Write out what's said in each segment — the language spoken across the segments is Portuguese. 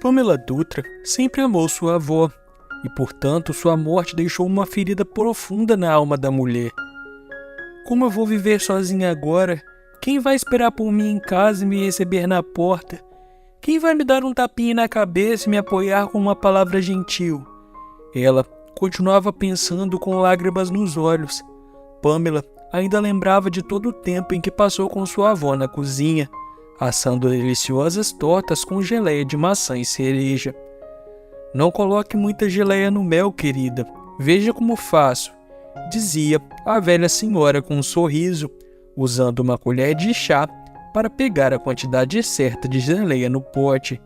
Pamela Dutra sempre amou sua avó e, portanto, sua morte deixou uma ferida profunda na alma da mulher. Como eu vou viver sozinha agora? Quem vai esperar por mim em casa e me receber na porta? Quem vai me dar um tapinha na cabeça e me apoiar com uma palavra gentil? Ela continuava pensando com lágrimas nos olhos. Pamela ainda lembrava de todo o tempo em que passou com sua avó na cozinha, assando deliciosas tortas com geleia de maçã e cereja. "Não coloque muita geleia no mel, querida. Veja como faço", dizia a velha senhora com um sorriso, usando uma colher de chá para pegar a quantidade certa de geleia no pote.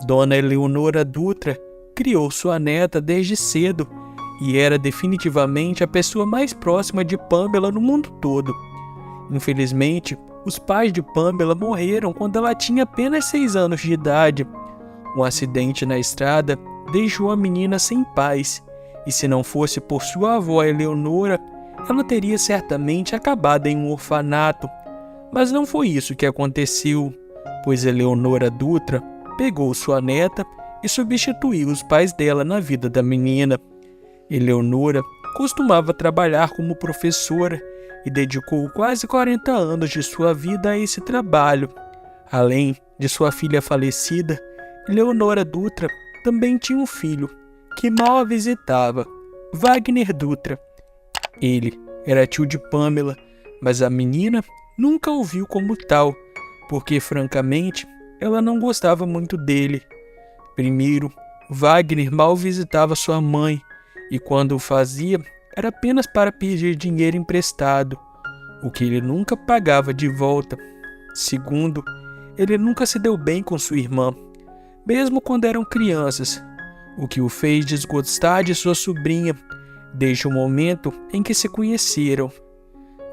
Dona Eleonora Dutra criou sua neta desde cedo e era definitivamente a pessoa mais próxima de Pamela no mundo todo. Infelizmente, os pais de Pamela morreram quando ela tinha apenas 6 anos de idade. Um acidente na estrada deixou a menina sem pais, e se não fosse por sua avó Eleonora, ela teria certamente acabado em um orfanato. Mas não foi isso que aconteceu, pois Eleonora Dutra pegou sua neta e substituiu os pais dela na vida da menina. Eleonora costumava trabalhar como professora e dedicou quase 40 anos de sua vida a esse trabalho. Além de sua filha falecida, Eleonora Dutra também tinha um filho, que mal a visitava, Wagner Dutra. Ele era tio de Pamela, mas a menina nunca o viu como tal, porque, francamente, ela não gostava muito dele. Primeiro, Wagner mal visitava sua mãe, e quando o fazia, era apenas para pedir dinheiro emprestado, o que ele nunca pagava de volta. Segundo, ele nunca se deu bem com sua irmã, mesmo quando eram crianças, o que o fez desgostar de sua sobrinha desde o momento em que se conheceram.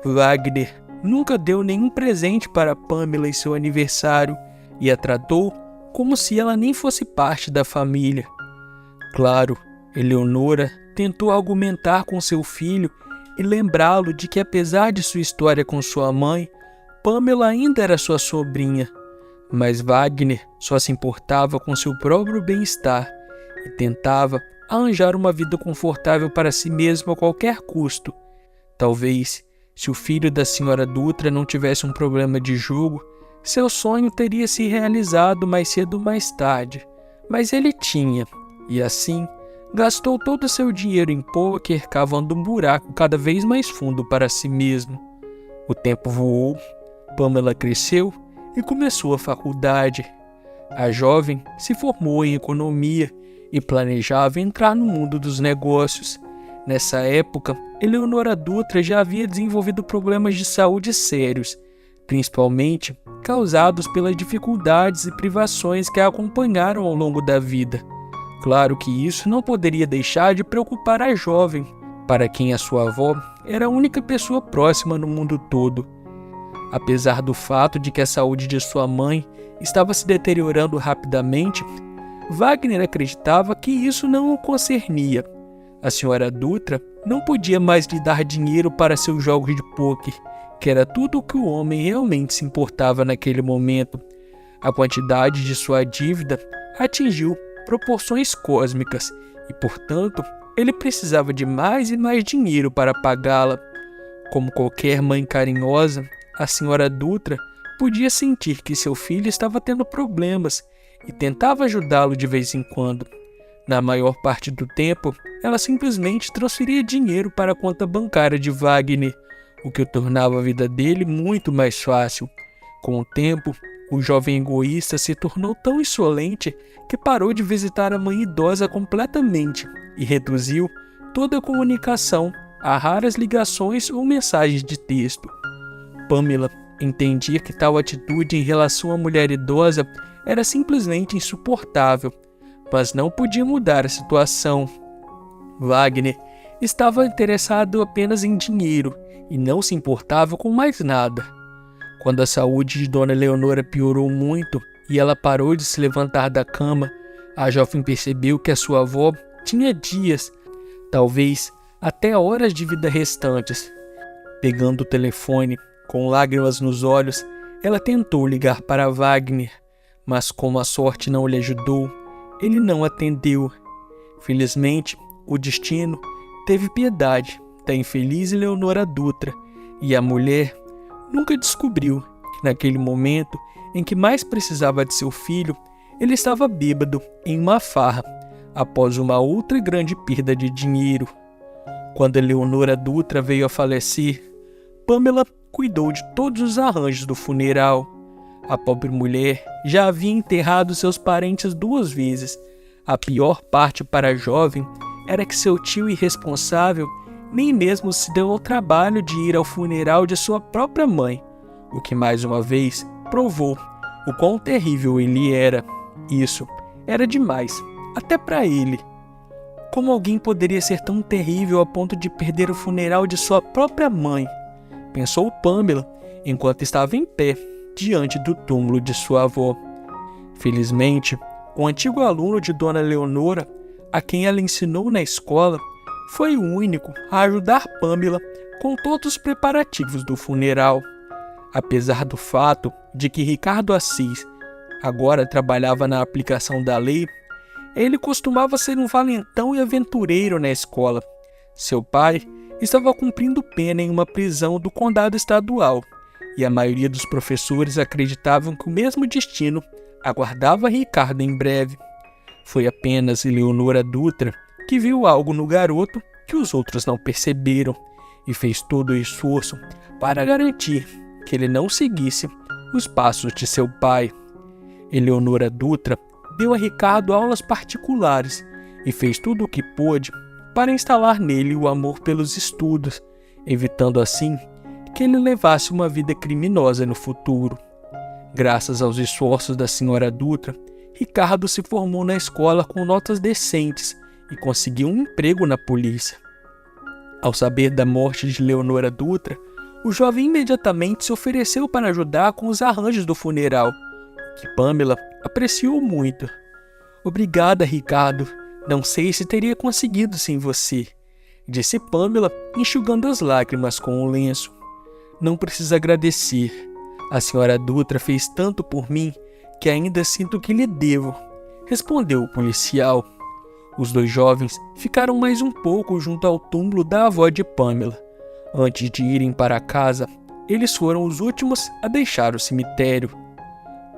Wagner nunca deu nenhum presente para Pamela em seu aniversário e a tratou como se ela nem fosse parte da família. Claro, Eleonora tentou argumentar com seu filho e lembrá-lo de que, apesar de sua história com sua mãe, Pamela ainda era sua sobrinha. Mas Wagner só se importava com seu próprio bem-estar e tentava arranjar uma vida confortável para si mesmo a qualquer custo. Talvez, se o filho da senhora Dutra não tivesse um problema de julgo, seu sonho teria se realizado mais cedo ou mais tarde. Mas ele tinha, e assim gastou todo o seu dinheiro em pôquer, cavando um buraco cada vez mais fundo para si mesmo. O tempo voou, Pamela cresceu e começou a faculdade. A jovem se formou em economia e planejava entrar no mundo dos negócios. Nessa época, Eleonora Dutra já havia desenvolvido problemas de saúde sérios, principalmente causados pelas dificuldades e privações que a acompanharam ao longo da vida. Claro que isso não poderia deixar de preocupar a jovem, para quem a sua avó era a única pessoa próxima no mundo todo. Apesar do fato de que a saúde de sua mãe estava se deteriorando rapidamente, Wagner acreditava que isso não o concernia. A senhora Dutra não podia mais lhe dar dinheiro para seus jogos de pôquer, que era tudo o que o homem realmente se importava naquele momento. A quantidade de sua dívida atingiu proporções cósmicas e, portanto, ele precisava de mais e mais dinheiro para pagá-la. Como qualquer mãe carinhosa, a senhora Dutra podia sentir que seu filho estava tendo problemas e tentava ajudá-lo de vez em quando. Na maior parte do tempo, ela simplesmente transferia dinheiro para a conta bancária de Wagner, o que tornava a vida dele muito mais fácil. Com o tempo, o jovem egoísta se tornou tão insolente que parou de visitar a mãe idosa completamente e reduziu toda a comunicação a raras ligações ou mensagens de texto. Pamela entendia que tal atitude em relação à mulher idosa era simplesmente insuportável, mas não podia mudar a situação. Wagner estava interessado apenas em dinheiro e não se importava com mais nada. Quando a saúde de Dona Eleonora piorou muito e ela parou de se levantar da cama, a jovem percebeu que a sua avó tinha dias, talvez até horas de vida restantes. Pegando o telefone, com lágrimas nos olhos, ela tentou ligar para Wagner, mas como a sorte não lhe ajudou, ele não atendeu. Felizmente, o destino teve piedade da infeliz Eleonora Dutra, e a mulher nunca descobriu que naquele momento em que mais precisava de seu filho, ele estava bêbado em uma farra, após uma outra grande perda de dinheiro. Quando Eleonora Dutra veio a falecer, Pamela cuidou de todos os arranjos do funeral. A pobre mulher já havia enterrado seus parentes 2 vezes. A pior parte para a jovem era que seu tio irresponsável nem mesmo se deu ao trabalho de ir ao funeral de sua própria mãe, o que mais uma vez provou o quão terrível ele era. Isso era demais, até para ele. Como alguém poderia ser tão terrível a ponto de perder o funeral de sua própria mãe? Pensou Pamela enquanto estava em pé diante do túmulo de sua avó. Felizmente, o antigo aluno de Dona Leonora, a quem ela ensinou na escola, foi o único a ajudar Pamela com todos os preparativos do funeral. Apesar do fato de que Ricardo Assis agora trabalhava na aplicação da lei, ele costumava ser um valentão e aventureiro na escola. Seu pai estava cumprindo pena em uma prisão do condado estadual, e a maioria dos professores acreditavam que o mesmo destino aguardava Ricardo em breve. Foi apenas Eleonora Dutra que viu algo no garoto que os outros não perceberam e fez todo o esforço para garantir que ele não seguisse os passos de seu pai. Eleonora Dutra deu a Ricardo aulas particulares e fez tudo o que pôde para instalar nele o amor pelos estudos, evitando assim que ele levasse uma vida criminosa no futuro. Graças aos esforços da senhora Dutra, Ricardo se formou na escola com notas decentes e conseguiu um emprego na polícia. Ao saber da morte de Eleonora Dutra, o jovem imediatamente se ofereceu para ajudar com os arranjos do funeral, que Pamela apreciou muito. "Obrigada, Ricardo. Não sei se teria conseguido sem você", disse Pamela, enxugando as lágrimas com o lenço. "Não precisa agradecer. A senhora Dutra fez tanto por mim que ainda sinto que lhe devo", respondeu o policial. Os 2 jovens ficaram mais um pouco junto ao túmulo da avó de Pamela. Antes de irem para casa, eles foram os últimos a deixar o cemitério.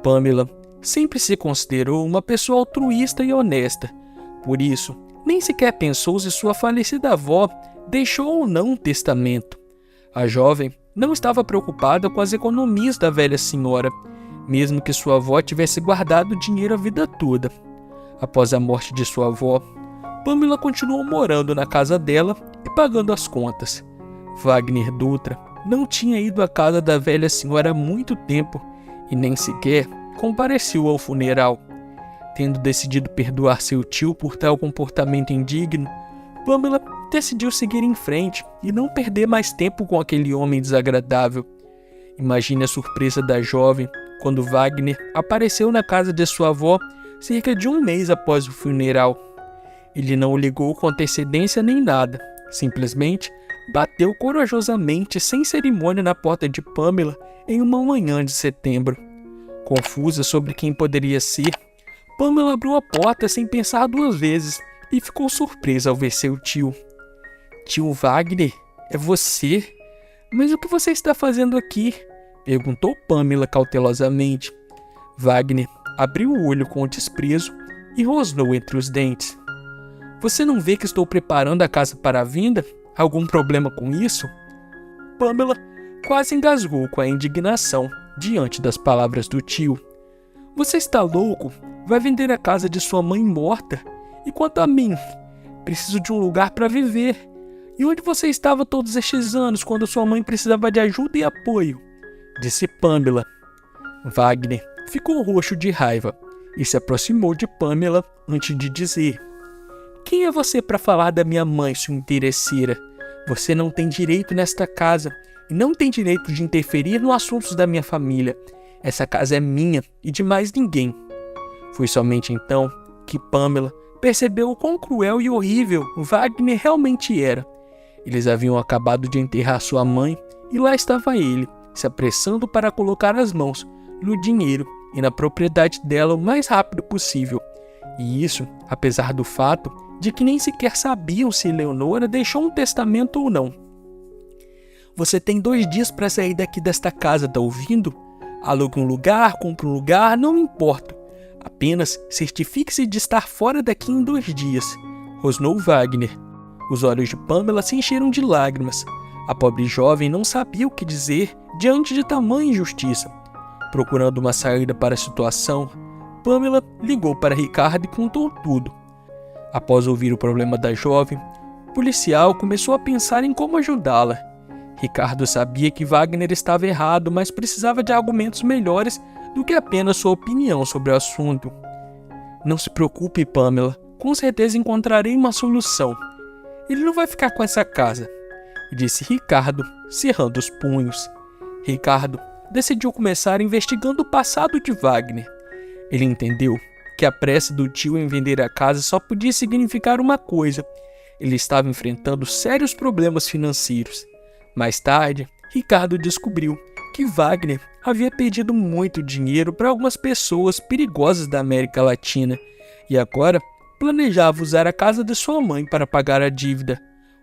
Pamela sempre se considerou uma pessoa altruísta e honesta. Por isso, nem sequer pensou se sua falecida avó deixou ou não um testamento. A jovem não estava preocupada com as economias da velha senhora, mesmo que sua avó tivesse guardado dinheiro a vida toda. Após a morte de sua avó, Pamela continuou morando na casa dela e pagando as contas. Wagner Dutra não tinha ido à casa da velha senhora há muito tempo e nem sequer compareceu ao funeral. Tendo decidido perdoar seu tio por tal comportamento indigno, Pamela decidiu seguir em frente e não perder mais tempo com aquele homem desagradável. Imagine a surpresa da jovem quando Wagner apareceu na casa de sua avó cerca de 1 mês após o funeral. Ele não o ligou com antecedência nem nada, simplesmente bateu corajosamente sem cerimônia na porta de Pamela em uma manhã de setembro. Confusa sobre quem poderia ser, Pamela abriu a porta sem pensar 2 vezes e ficou surpresa ao ver seu tio. "Tio Wagner, é você? Mas o que você está fazendo aqui?", perguntou Pamela cautelosamente. Wagner abriu o olho com desprezo e rosnou entre os dentes. "Você não vê que estou preparando a casa para a vinda? Algum problema com isso?" Pamela quase engasgou com a indignação diante das palavras do tio. "Você está louco? Vai vender a casa de sua mãe morta? E quanto a mim? Preciso de um lugar para viver. E onde você estava todos estes anos quando sua mãe precisava de ajuda e apoio?", disse Pamela. Wagner ficou roxo de raiva e se aproximou de Pamela antes de dizer: "Quem é você para falar da minha mãe, sua interesseira? Você não tem direito nesta casa e não tem direito de interferir nos assuntos da minha família. Essa casa é minha e de mais ninguém." Foi somente então que Pamela percebeu o quão cruel e horrível Wagner realmente era. Eles haviam acabado de enterrar sua mãe e lá estava ele, se apressando para colocar as mãos no dinheiro e na propriedade dela o mais rápido possível. E isso, apesar do fato de que nem sequer sabiam se Eleonora deixou um testamento ou não. Você tem 2 dias para sair daqui desta casa, tá ouvindo? Alugue um lugar, compre um lugar, não me importa. Apenas certifique-se de estar fora daqui em 2 dias, rosnou Wagner. Os olhos de Pamela se encheram de lágrimas. A pobre jovem não sabia o que dizer diante de tamanha injustiça. Procurando uma saída para a situação, Pamela ligou para Ricardo e contou tudo. Após ouvir o problema da jovem, o policial começou a pensar em como ajudá-la. Ricardo sabia que Wagner estava errado, mas precisava de argumentos melhores do que apenas sua opinião sobre o assunto. Não se preocupe, Pamela. Com certeza encontrarei uma solução. Ele não vai ficar com essa casa, disse Ricardo, cerrando os punhos. Ricardo decidiu começar investigando o passado de Wagner. Ele entendeu que a pressa do tio em vender a casa só podia significar uma coisa: ele estava enfrentando sérios problemas financeiros. Mais tarde, Ricardo descobriu que Wagner havia pedido muito dinheiro para algumas pessoas perigosas da América Latina e agora planejava usar a casa de sua mãe para pagar a dívida.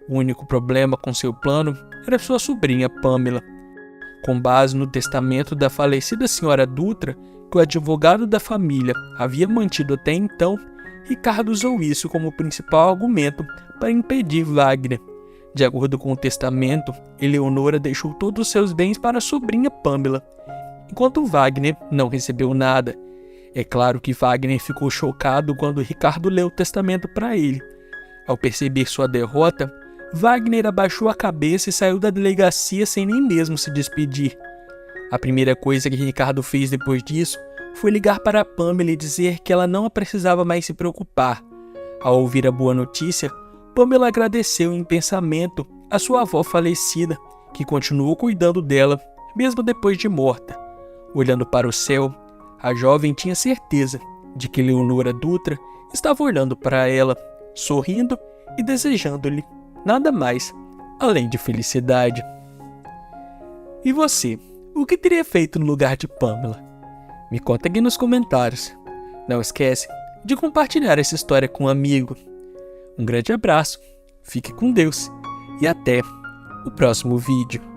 O único problema com seu plano era sua sobrinha Pamela. Com base no testamento da falecida senhora Dutra, que o advogado da família havia mantido até então, Ricardo usou isso como principal argumento para impedir Wagner. De acordo com o testamento, Eleonora deixou todos os seus bens para a sobrinha Pamela, enquanto Wagner não recebeu nada. É claro que Wagner ficou chocado quando Ricardo leu o testamento para ele. Ao perceber sua derrota, Wagner abaixou a cabeça e saiu da delegacia sem nem mesmo se despedir. A primeira coisa que Ricardo fez depois disso foi ligar para Pamela e dizer que ela não precisava mais se preocupar. Ao ouvir a boa notícia, Pamela agradeceu em pensamento a sua avó falecida, que continuou cuidando dela, mesmo depois de morta. Olhando para o céu, a jovem tinha certeza de que Eleonora Dutra estava olhando para ela, sorrindo e desejando-lhe nada mais além de felicidade. E você, o que teria feito no lugar de Pamela? Me conta aqui nos comentários. Não esquece de compartilhar essa história com um amigo. Um grande abraço, fique com Deus e até o próximo vídeo.